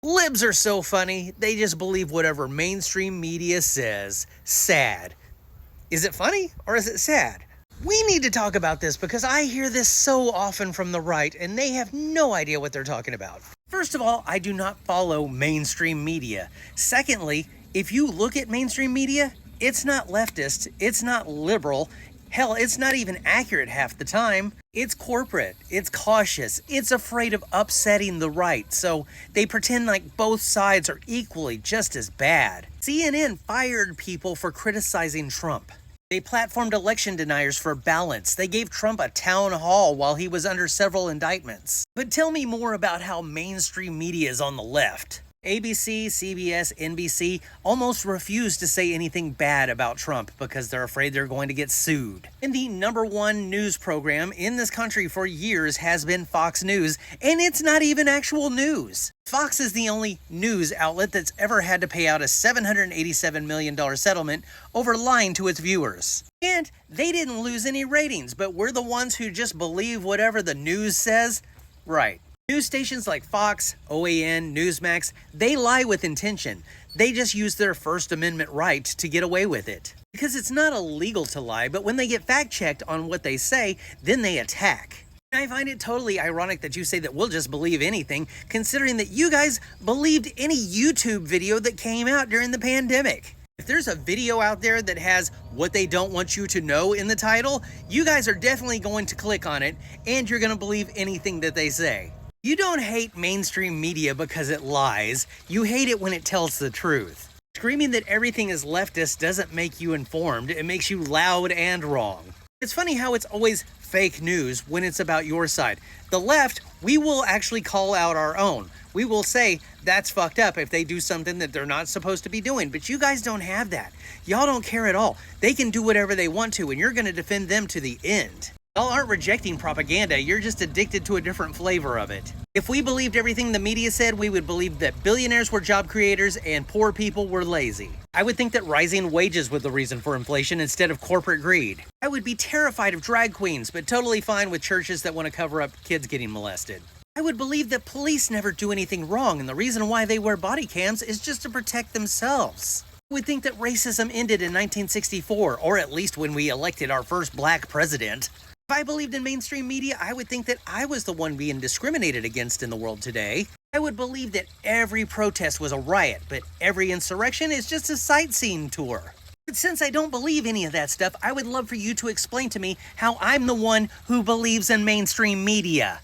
Libs are so funny, they just believe whatever mainstream media says. Sad. Is it funny or is it sad? We need to talk about this because I hear this so often from the right and they have no idea what they're talking about. First of all, I do not follow mainstream media. Secondly, if you look at mainstream media, it's not leftist, it's not liberal. Hell, it's not even accurate half the time. It's corporate, it's cautious, it's afraid of upsetting the right, so they pretend like both sides are equally just as bad. CNN fired people for criticizing Trump. They platformed election deniers for balance. They gave Trump a town hall while he was under several indictments. But tell me more about how mainstream media is on the left. ABC, CBS, NBC almost refuse to say anything bad about Trump because they're afraid they're going to get sued. And the #1 news program in this country for years has been Fox News, and it's not even actual news. Fox is the only news outlet that's ever had to pay out a $787 million settlement over lying to its viewers. And they didn't lose any ratings, but we're the ones who just believe whatever the news says? Right. News stations like Fox, OAN, Newsmax, they lie with intention. They just use their First Amendment right to get away with it. Because it's not illegal to lie, but when they get fact-checked on what they say, then they attack. I find it totally ironic that you say that we'll just believe anything, considering that you guys believed any YouTube video that came out during the pandemic. If there's a video out there that has what they don't want you to know in the title, you guys are definitely going to click on it, and you're going to believe anything that they say. You don't hate mainstream media because it lies. You hate it when it tells the truth. Screaming that everything is leftist doesn't make you informed. It makes you loud and wrong. It's funny how it's always fake news when it's about your side. The left, we will actually call out our own. We will say that's fucked up if they do something that they're not supposed to be doing. But you guys don't have that. Y'all don't care at all. They can do whatever they want to, and you're going to defend them to the end. Y'all aren't rejecting propaganda, you're just addicted to a different flavor of it. If we believed everything the media said, we would believe that billionaires were job creators and poor people were lazy. I would think that rising wages was the reason for inflation instead of corporate greed. I would be terrified of drag queens, but totally fine with churches that want to cover up kids getting molested. I would believe that police never do anything wrong, and the reason why they wear body cams is just to protect themselves. I would think that racism ended in 1964, or at least when we elected our first black president. If I believed in mainstream media, I would think that I was the one being discriminated against in the world today. I would believe that every protest was a riot, but every insurrection is just a sightseeing tour. But since I don't believe any of that stuff, I would love for you to explain to me how I'm the one who believes in mainstream media.